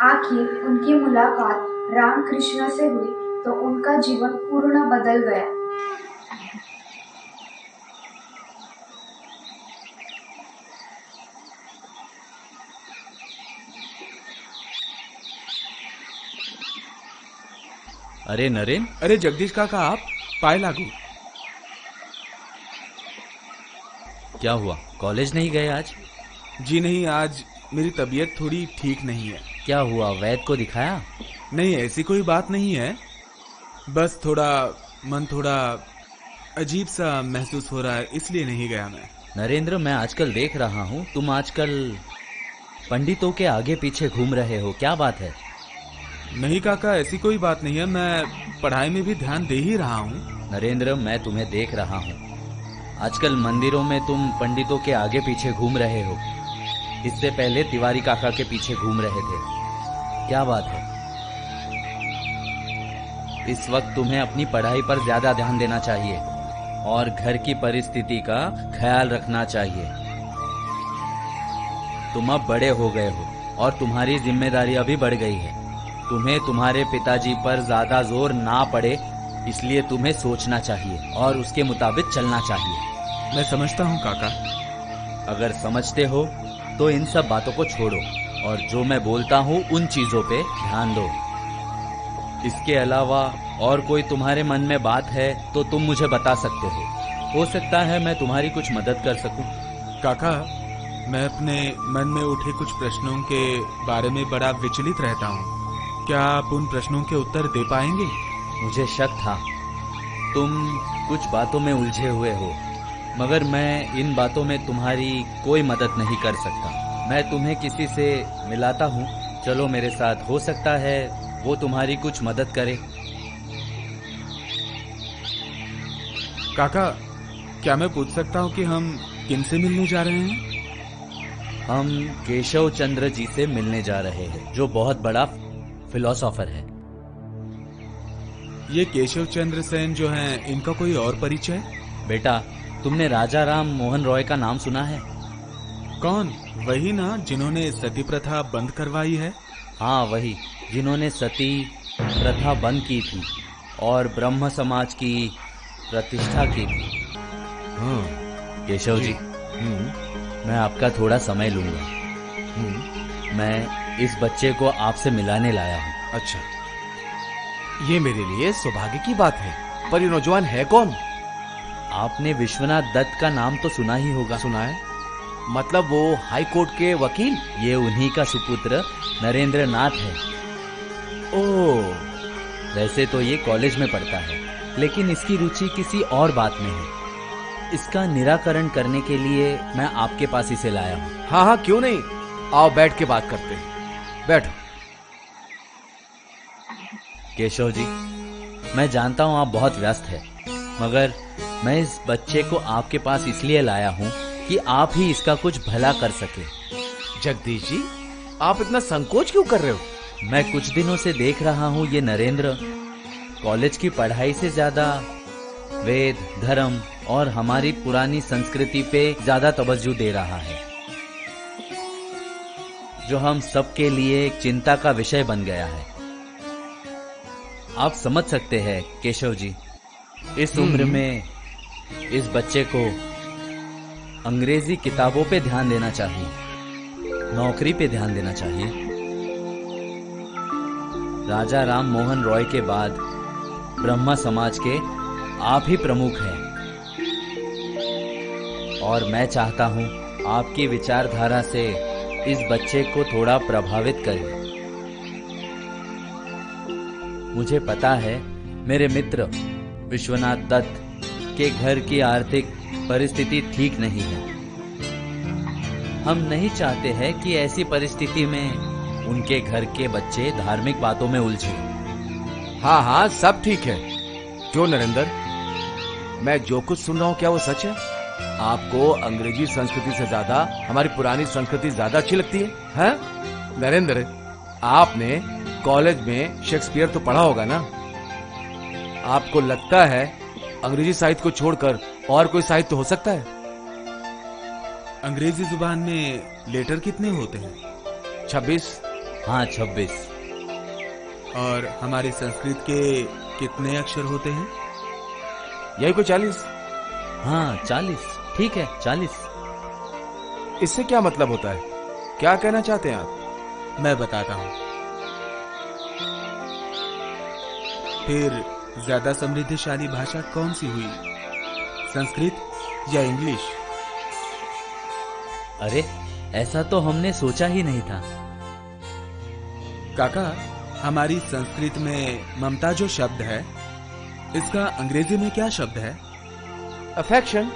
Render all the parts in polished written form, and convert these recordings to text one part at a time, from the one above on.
आखिर उनकी मुलाकात रामकृष्ण से हुई तो उनका जीवन पूर्ण बदल गया। अरे नरेन, अरे जगदीश काका, आप पाए लागू। क्या हुआ, कॉलेज नहीं गए आज? जी नहीं, आज मेरी तबीयत थोड़ी ठीक नहीं है। क्या हुआ, वैद्य को दिखाया? नहीं, ऐसी कोई बात नहीं है, बस मन थोड़ा अजीब सा महसूस हो रहा है, इसलिए नहीं गया मैं। नरेंद्र, मैं आजकल देख रहा हूँ तुम आजकल पंडितों के आगे पीछे घूम रहे हो, क्या बात है? नहीं काका, ऐसी कोई बात नहीं है, मैं पढ़ाई में भी ध्यान दे ही रहा हूँ। नरेंद्र, मैं तुम्हें देख रहा हूँ, आजकल मंदिरों में तुम पंडितों के आगे पीछे घूम रहे हो। इससे पहले तिवारी काका के पीछे घूम रहे थे, क्या बात है? इस वक्त तुम्हें अपनी पढ़ाई पर ज्यादा ध्यान देना चाहिए और घर की परिस्थिति का ख्याल रखना चाहिए। तुम अब बड़े हो गए हो और तुम्हारी जिम्मेदारी अभी बढ़ गई है। तुम्हें तुम्हारे पिताजी पर ज्यादा जोर ना पड़े, इसलिए तुम्हें सोचना चाहिए और उसके मुताबिक चलना चाहिए। मैं समझता हूँ काका। अगर समझते हो तो इन सब बातों को छोड़ो और जो मैं बोलता हूँ उन चीजों पे ध्यान दो। इसके अलावा और कोई तुम्हारे मन में बात है तो तुम मुझे बता सकते हो सकता है मैं तुम्हारी कुछ मदद कर सकूं। काका, मैं अपने मन में उठे कुछ प्रश्नों के बारे में बड़ा विचलित रहता हूँ। क्या आप उन प्रश्नों के उत्तर दे पाएंगे? मुझे शक था तुम कुछ बातों में उलझे हुए हो, मगर मैं इन बातों में तुम्हारी कोई मदद नहीं कर सकता। मैं तुम्हें किसी से मिलाता हूँ, चलो मेरे साथ, हो सकता है वो तुम्हारी कुछ मदद करे। काका, क्या मैं पूछ सकता हूँ कि हम किन से मिलने जा रहे हैं? हम केशव चंद्र जी से मिलने जा रहे हैं, जो बहुत बड़ा फिलोसोफर है। ये केशव चंद्र सेन जो हैं, इनका कोई और परिचय? बेटा, तुमने राजा राम मोहन रॉय का नाम सुना है? कौन? वही ना जिन्होंने सती प्रथा बंद करवाई है? हाँ, वही, जिन्होंने सती प्रथा बंद की थी और ब्रह्म समाज की प्रतिष्ठा की थी। हाँ। केशव जी, मैं आपका थोड़ा समय लूंगा। मैं इस बच्चे को आपसे मिलाने लाया हूँ। अच्छा, ये मेरे लिए सौभाग्य की बात है। पर ये नौजवान है कौन? आपने विश्वनाथ दत्त का नाम तो सुना ही होगा। सुना है। मतलब वो हाई कोर्ट के वकील? ये उन्हीं का सुपुत्र नरेंद्र नाथ है। ओह, वैसे तो ये कॉलेज में पढ़ता है, लेकिन इसकी रुचि किसी और बात में है। इसका निराकरण करने के लिए मैं आपके पास इसे लाया हूँ। हाँ हाँ, क्यों नहीं, आओ बैठ के बात करते हैं। बैठो। केशव जी, मैं जानता हूँ आप बहुत व्यस्त हैं, मगर मैं इस बच्चे को आपके पास इसलिए लाया हूँ कि आप ही इसका कुछ भला कर सके। जगदीश जी, आप इतना संकोच क्यों कर रहे हो? मैं कुछ दिनों से देख रहा हूँ ये नरेंद्र कॉलेज की पढ़ाई से ज्यादा वेद, धर्म और हमारी पुरानी संस्कृति पे ज्यादा तवज्जो दे रहा है, जो हम सबके लिए एक चिंता का विषय बन गया है। आप समझ सकते हैं केशव जी, इस उम्र में इस बच्चे को अंग्रेजी किताबों पे ध्यान देना चाहिए, नौकरी पे ध्यान देना चाहिए। राजा राम मोहन रॉय के बाद ब्रह्मा समाज के आप ही प्रमुख हैं और मैं चाहता हूं आपकी विचारधारा से इस बच्चे को थोड़ा प्रभावित करें। मुझे पता है मेरे मित्र विश्वनाथ दत्त के घर की आर्थिक परिस्थिति ठीक नहीं है। हम नहीं चाहते हैं कि ऐसी परिस्थिति में उनके घर के बच्चे धार्मिक बातों में उलझे। हाँ हाँ, सब ठीक है। क्यों नरेंद्र, मैं जो कुछ सुन रहा हूँ क्या वो सच है? आपको अंग्रेजी संस्कृति से ज्यादा हमारी पुरानी संस्कृति ज्यादा अच्छी लगती है, हैं? नरेंद्र, आपने कॉलेज में शेक्सपियर तो पढ़ा होगा ना? आपको लगता है अंग्रेजी साहित्य को छोड़कर और कोई साहित्य हो सकता है? अंग्रेजी जुबान में लेटर कितने होते हैं? 26। हाँ, 26। और हमारी संस्कृत के कितने अक्षर होते हैं? यही कोई 40। हाँ, 40। ठीक है, 40। इससे क्या मतलब होता है? क्या कहना चाहते हैं आप? मैं बताता हूं। फिर ज्यादा समृद्धिशाली भाषा कौन सी हुई, संस्कृत या इंग्लिश? अरे, ऐसा तो हमने सोचा ही नहीं था। काका, हमारी संस्कृत में ममता जो शब्द है, इसका अंग्रेजी में क्या शब्द है? अफेक्शन।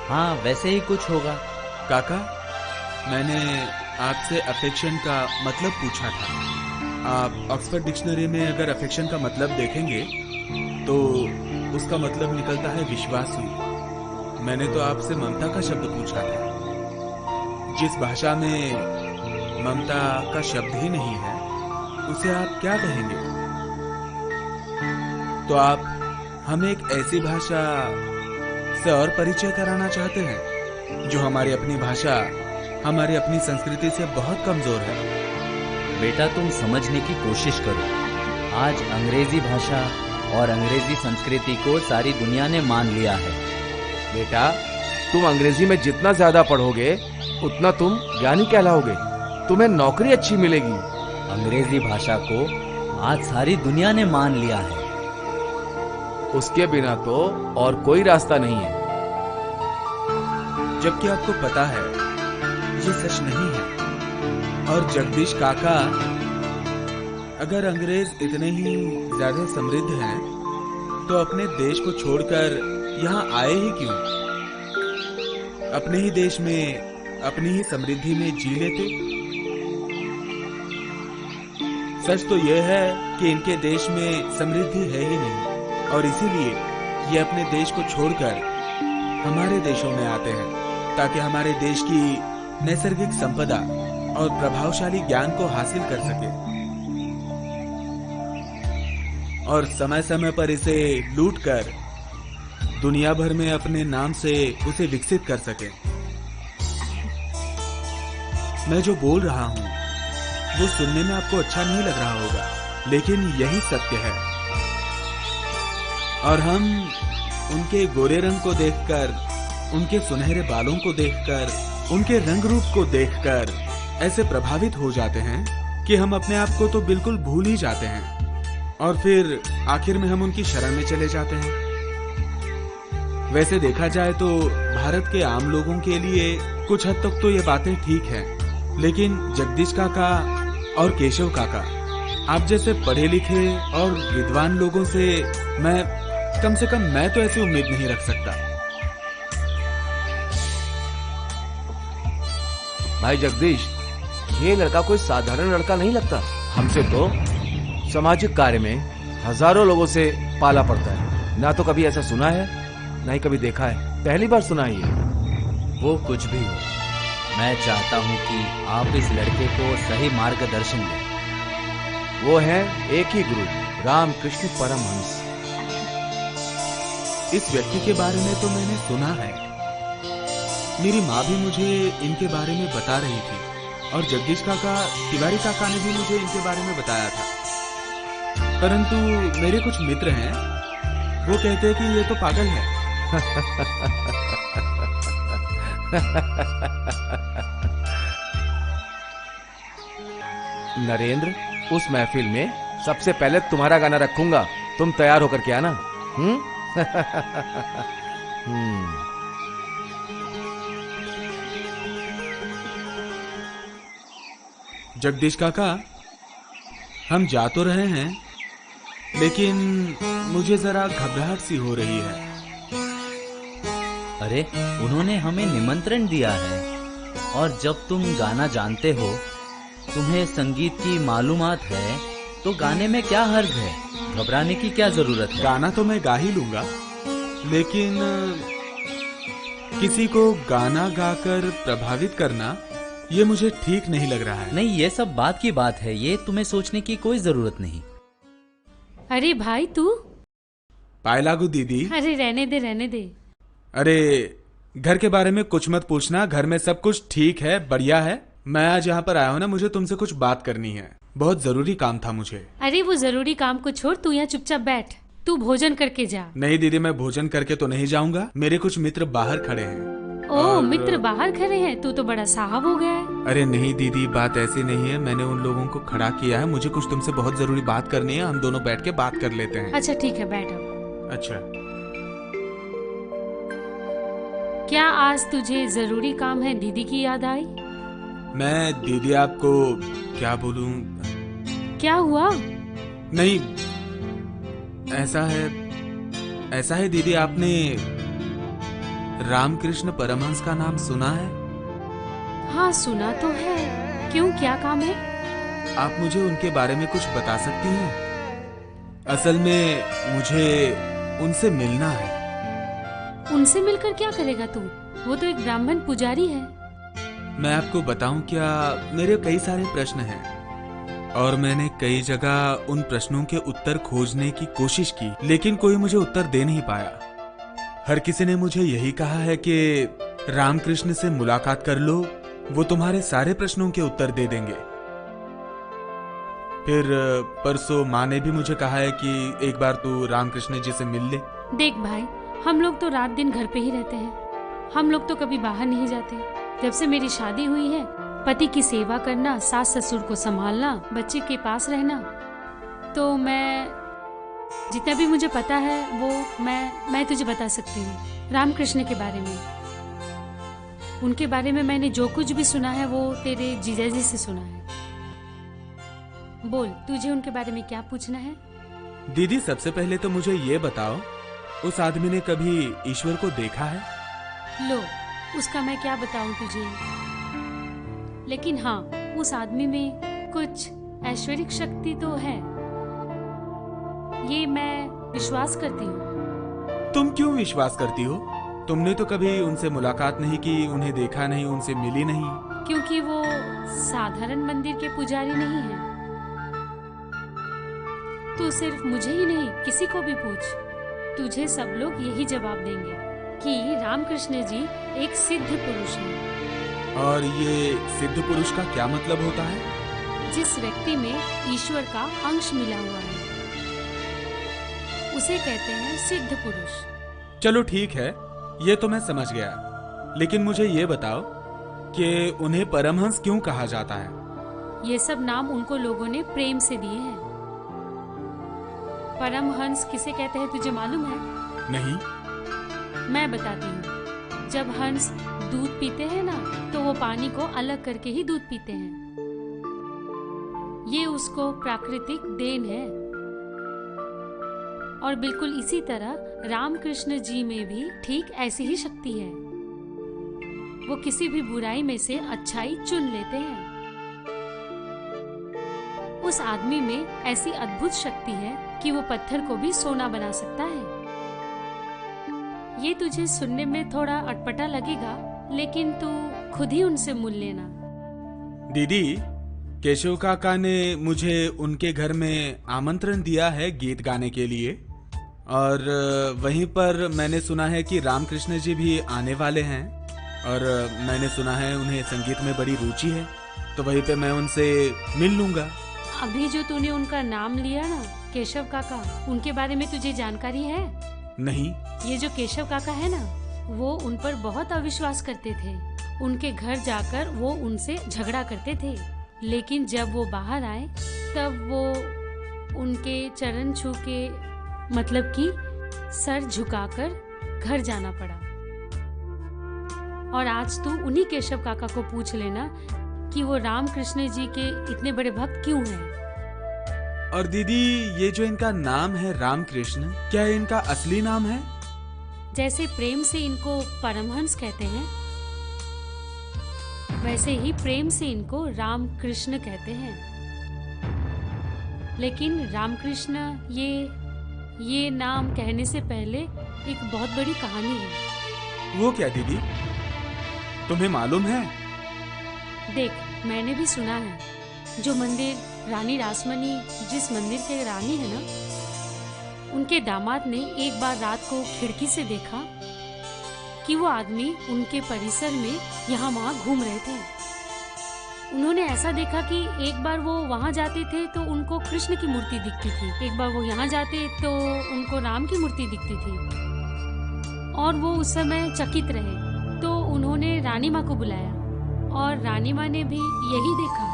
हाँ, वैसे ही कुछ होगा। काका, मैंने आपसे अफेक्शन का मतलब पूछा था। आप ऑक्सफोर्ड डिक्शनरी में अगर अफेक्शन का मतलब देखेंगे तो उसका मतलब निकलता है विश्वासु। मैंने तो आपसे ममता का शब्द पूछा था। जिस भाषा में ममता का शब्द ही नहीं है, उसे आप क्या कहेंगे? तो आप हमें एक ऐसी भाषा से और परिचय कराना चाहते हैं जो हमारी अपनी भाषा, हमारी अपनी संस्कृति से बहुत कमजोर है। बेटा, तुम समझने की कोशिश करो। आज अंग्रेजी भाषा और अंग्रेजी संस्कृति को सारी दुनिया ने मान लिया है। बेटा, तुम अंग्रेजी में जितना ज्यादा पढ़ोगे उतना तुम ज्ञानी कहलाओगे। तुम्हें नौकरी अच्छी मिलेगी। अंग्रेजी भाषा को आज सारी दुनिया ने मान लिया है। उसके बिना तो और कोई रास्ता नहीं है। जबकि आपको पता है ये सच नहीं है। और जगदीश काका, अगर अंग्रेज इतने ही ज्यादा समृद्ध हैं, तो अपने देश को छोड़कर यहाँ आए ही क्यों? अपने ही देश में, अपनी ही समृद्धि में जी लेते। सच तो यह है कि इनके देश में समृद्धि है ही नहीं, और इसीलिए ये अपने देश को छोड़कर हमारे देशों में आते हैं ताकि हमारे देश की नैसर्गिक संपदा और प्रभावशाली ज्ञान को हासिल कर सके और समय समय पर इसे लूटकर दुनिया भर में अपने नाम से उसे विकसित कर सके। मैं जो बोल रहा हूं वो सुनने में आपको अच्छा नहीं लग रहा होगा, लेकिन यही सत्य है। और हम उनके गोरे रंग को देखकर, उनके सुनहरे बालों को देखकर, उनके रंग रूप को देखकर ऐसे प्रभावित हो जाते हैं कि हम अपने आप को तो बिल्कुल भूल ही जाते हैं और फिर आखिर में हम उनकी शरण में चले जाते हैं। वैसे देखा जाए तो भारत के आम लोगों के लिए कुछ हद तक तो ये बातें ठीक हैं, लेकिन जगदीश काका और केशव काका, आप जैसे पढ़े लिखे और विद्वान लोगों से कम से कम मैं तो ऐसी उम्मीद नहीं रख सकता। भाई जगदीश, ये लड़का कोई साधारण लड़का नहीं लगता। हमसे तो सामाजिक कार्य में हजारों लोगों से पाला पड़ता है। ना तो कभी ऐसा सुना है, ना ही कभी देखा है। पहली बार सुना ही है। वो कुछ भी हो, मैं चाहता हूँ कि आप इस लड़के को सही मार्गदर्शन दें। वो है एक ही गुरु, रामकृष्ण परमहंस। इस व्यक्ति के बारे में तो मैंने सुना है। मेरी माँ भी मुझे इनके बारे में बता रही थी और जगदीश काका, तिवारी काका ने भी मुझे इनके बारे में बताया था। परंतु मेरे कुछ मित्र हैं, वो कहते हैं कि ये तो पागल है। नरेंद्र, उस महफिल में सबसे पहले तुम्हारा गाना रखूंगा। तुम तैयार होकर के आना। जगदीश काका, हम जा तो रहे हैं, लेकिन मुझे जरा घबराहट सी हो रही है। अरे, उन्होंने हमें निमंत्रण दिया है और जब तुम गाना जानते हो, तुम्हें संगीत की मालूमात है, तो गाने में क्या हर्ज है? घबराने की क्या जरूरत है? गाना तो मैं गा ही लूंगा, लेकिन किसी को गाना गाकर प्रभावित करना ये मुझे ठीक नहीं लग रहा है। नहीं, ये सब बात की बात है, ये तुम्हें सोचने की कोई जरूरत नहीं। अरे भाई तू। पायलागू दीदी। अरे रहने दे रहने दे। अरे घर के बारे में कुछ मत पूछना, घर में सब कुछ ठीक है, बढ़िया है। मैं आज यहाँ पर आया हूँ ना, मुझे तुमसे कुछ बात करनी है। बहुत जरूरी काम था मुझे। अरे वो जरूरी काम को छोड़, तू यहाँ चुपचाप बैठ। तू भोजन करके जा। नहीं दीदी, मैं भोजन करके तो नहीं जाऊंगा। मेरे कुछ मित्र बाहर खड़े हैं। ओ मित्र बाहर खड़े हैं? तू तो बड़ा साहब हो गया है। अरे नहीं दीदी, बात ऐसी नहीं है। मैंने उन लोगों को खड़ा किया है। मुझे कुछ तुमसे बहुत जरूरी बात करनी है। हम दोनों बैठ के बात कर लेते हैं। अच्छा ठीक है, बैठ अब। अच्छा। क्या आज तुझे जरूरी काम है? दीदी की याद आई? मैं दीदी आपको क्या बोलूं? क्या हुआ? नहीं, ऐसा है दीदी, आपने रामकृष्ण परमहंस का नाम सुना है? हाँ सुना तो है। क्यों, क्या काम है? आप मुझे उनके बारे में कुछ बता सकती हैं? असल में मुझे उनसे मिलना है। उनसे मिलकर क्या करेगा तू? वो तो एक ब्राह्मण पुजारी है। मैं आपको बताऊं क्या, मेरे कई सारे प्रश्न हैं और मैंने कई जगह उन प्रश्नों के उत्तर खोजने की कोशिश की, लेकिन कोई मुझे उत्तर दे नहीं पाया। हर किसी ने मुझे यही कहा है कि रामकृष्ण से मुलाकात कर लो, वो तुम्हारे सारे प्रश्नों के उत्तर दे देंगे। फिर परसों माँ ने भी मुझे कहा है कि एक बार तू रामकृष्ण जी से मिल ले। देख भाई, हम लोग तो रात दिन घर पे ही रहते हैं। हम लोग तो कभी बाहर नहीं जाते। जब से मेरी शादी हुई है, पति की सेवा करना, सास ससुर को संभालना, बच्चे के पास रहना, तो मैं जितना भी मुझे पता है वो मैं तुझे बता सकती हूँ। रामकृष्ण के बारे में, उनके बारे में मैंने जो कुछ भी सुना है वो तेरे जीजाजी से सुना है। बोल, तुझे उनके बारे में क्या पूछना है? दीदी सबसे पहले तो मुझे ये बताओ, उस आदमी ने कभी ईश्वर को देखा है? लो, उसका मैं क्या बताऊं तुझे, लेकिन हाँ, उस आदमी में कुछ ऐश्वरिक शक्ति तो है, ये मैं विश्वास करती हूँ। तुम क्यों विश्वास करती हो? तुमने तो कभी उनसे मुलाकात नहीं की, उन्हें देखा नहीं, उनसे मिली नहीं। क्योंकि वो साधारण मंदिर के पुजारी नहीं है। तू सिर्फ मुझे ही नहीं, किसी को भी पूछ, तुझे सब लोग यही जवाब देंगे कि रामकृष्ण जी एक सिद्ध पुरुष हैं। और ये सिद्ध पुरुष का क्या मतलब होता है? जिस व्यक्ति में ईश्वर का अंश मिला हुआ है, उसे कहते हैं सिद्ध पुरुष। चलो ठीक है, ये तो मैं समझ गया, लेकिन मुझे ये बताओ कि उन्हें परमहंस क्यों कहा जाता है? ये सब नाम उनको लोगों ने प्रेम से दिए हैं। परमहंस किसे कहते हैं तुझे मालूम है? नहीं। मैं बताती हूँ। जब हंस दूध पीते हैं ना, तो वो पानी को अलग करके ही दूध पीते हैं। ये उसको प्राकृतिक देन है। और बिल्कुल इसी तरह रामकृष्ण जी में भी ठीक ऐसी ही शक्ति है। वो किसी भी बुराई में से अच्छाई चुन लेते हैं। उस आदमी में ऐसी अद्भुत शक्ति है कि वो पत्थर को भी सोना बना सकता है। ये तुझे सुनने में थोड़ा अटपटा लगेगा, लेकिन तू खुद ही उनसे मिल लेना। दीदी, केशव काका ने मुझे उनके घर में आमंत्रण दिया है गीत गाने के लिए, और वहीं पर मैंने सुना है कि रामकृष्ण जी भी आने वाले हैं, और मैंने सुना है उन्हें संगीत में बड़ी रुचि है, तो वहीं पे मैं उनसे मिल लूंगा। अभी जो तूने उनका नाम लिया ना, केशव काका, उनके बारे में तुझे जानकारी है? नहीं। ये जो केशव काका है ना, वो उन पर बहुत अविश्वास करते थे। उनके घर जाकर वो उनसे झगड़ा करते थे, लेकिन जब वो बाहर आए तब वो उनके चरण छू के, मतलब कि सर झुकाकर घर जाना पड़ा। और आज तू उन्हीं केशव काका को पूछ लेना कि वो रामकृष्ण जी के इतने बड़े भक्त क्यों हैं। और दीदी, ये जो इनका नाम है रामकृष्ण, क्या इनका असली नाम है? जैसे प्रेम से इनको परमहंस कहते हैं, वैसे ही प्रेम से इनको रामकृष्ण कहते हैं। लेकिन रामकृष्ण ये नाम कहने से पहले एक बहुत बड़ी कहानी है। वो क्या दीदी, तुम्हें मालूम है? देख, मैंने भी सुना है, जो मंदिर रानी रासमणी, जिस मंदिर के रानी है ना, उनके दामाद ने एक बार रात को खिड़की से देखा कि वो आदमी उनके परिसर में यहाँ वहाँ घूम रहे थे। उन्होंने ऐसा देखा कि एक बार वो वहाँ जाते थे तो उनको कृष्ण की मूर्ति दिखती थी, एक बार वो यहाँ जाते तो उनको राम की मूर्ति दिखती थी, और वो उस समय चकित रहे। तो उन्होंने रानी माँ को बुलाया और रानी माँ ने भी यही देखा।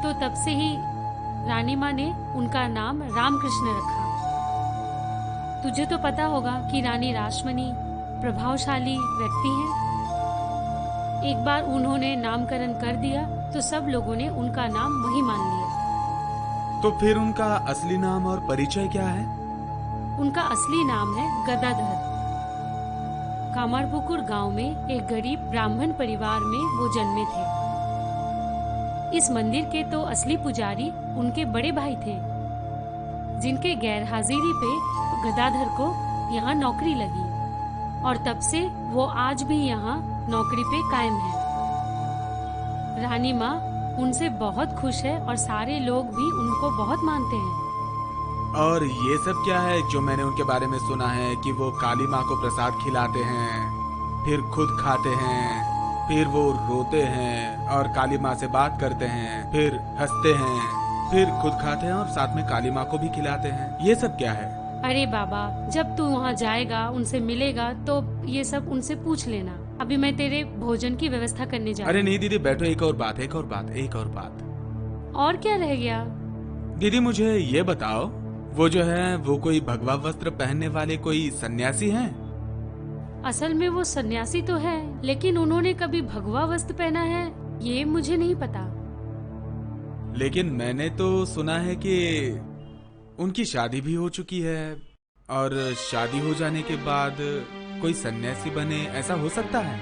तो तब से ही रानी माँ ने उनका नाम रामकृष्ण रखा। तुझे तो पता होगा कि रानी रासमणी प्रभावशाली व्यक्ति हैं। एक बार उन्होंने नामकरण कर दिया तो सब लोगों ने उनका नाम वही मान लिया। तो फिर उनका असली नाम और परिचय क्या है? उनका असली नाम है गदाधर। कामारपुकुर गांव में एक गरीब ब्राह्मण परिवार में वो जन्मे थे। इस मंदिर के तो असली पुजारी उनके बड़े भाई थे, जिनके गैर हाजिरी पे गदाधर को यहाँ नौकरी लगी, और तब से वो आज भी यहाँ नौकरी पे कायम है। रानी माँ उनसे बहुत खुश है और सारे लोग भी उनको बहुत मानते हैं। और ये सब क्या है जो मैंने उनके बारे में सुना है कि वो काली माँ को प्रसाद खिलाते हैं, फिर खुद खाते हैं, फिर वो रोते हैं और काली माँ से बात करते हैं, फिर हंसते हैं, फिर खुद खाते हैं और साथ में काली माँ को भी खिलाते हैं। ये सब क्या है? अरे बाबा, जब तू वहाँ जाएगा, उनसे मिलेगा तो ये सब उनसे पूछ लेना। अभी मैं तेरे भोजन की व्यवस्था करने जा रही अरे हूँ। नहीं दीदी, बैठो। एक और बात। और क्या रह गया? दीदी मुझे ये बताओ, वो जो है वो कोई भगवा वस्त्र पहनने वाले कोई सन्यासी हैं? असल में वो सन्यासी तो है, लेकिन उन्होंने कभी भगवा वस्त्र पहना है ये मुझे नहीं पता। लेकिन मैंने तो सुना है कि उनकी शादी भी हो चुकी है, और शादी हो जाने के बाद कोई सन्यासी बने, ऐसा हो सकता है?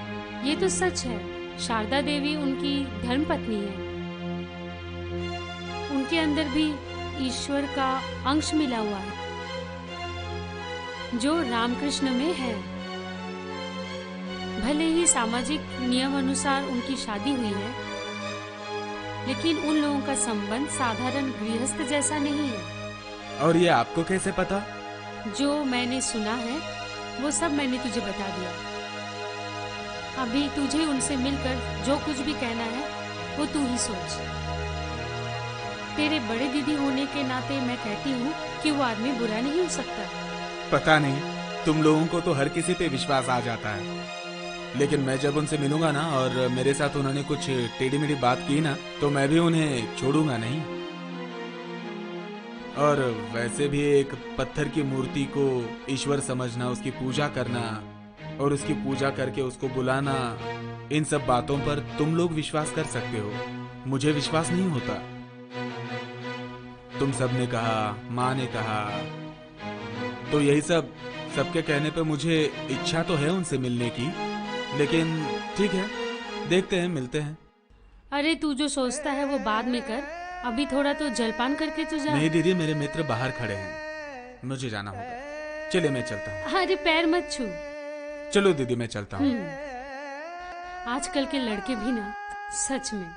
ये तो सच है। शारदा देवी उनकी धर्मपत्नी है। उनके अंदर भी ईश्वर का अंश मिला हुआ है, जो रामकृष्ण में है। भले ही सामाजिक नियम अनुसार उनकी शादी हुई है, लेकिन उन लोगों का संबंध साधारण गृहस्थ जैसा नहीं है। और ये आपको कैसे पता? जो मैंने सुना है वो सब मैंने तुझे बता दिया। अभी तुझे उनसे मिलकर जो कुछ भी कहना है वो तू ही सोच। तेरे बड़े दीदी होने के नाते मैं कहती हूँ कि वो आदमी बुरा नहीं हो सकता। पता नहीं, तुम लोगों को तो हर किसी पे विश्वास आ जाता है, लेकिन मैं जब उनसे मिलूंगा ना और मेरे साथ उन्होंने कुछ टेढ़ी मेढ़ी बात की ना, तो मैं भी उन्हें छोड़ूंगा नहीं। और वैसे भी एक पत्थर की मूर्ति को ईश्वर समझना, उसकी पूजा करना और उसकी पूजा करके उसको बुलाना, इन सब बातों पर तुम लोग विश्वास कर सकते हो, मुझे विश्वास नहीं होता। तुम सब ने कहा, माँ ने कहा, तो यही सब सबके कहने पे मुझे इच्छा तो है उनसे मिलने की, लेकिन ठीक है, देखते हैं, मिलते हैं। अरे तू जो सोचता है वो बाद में कर, अभी थोड़ा तो जलपान करके तू जा। नहीं दीदी, मेरे मित्र बाहर खड़े हैं, मुझे जाना होगा। चलिए मैं चलता हूँ। अरे पैर मत छू। चलो दीदी मैं चलता हूँ। आजकल के लड़के भी ना, सच में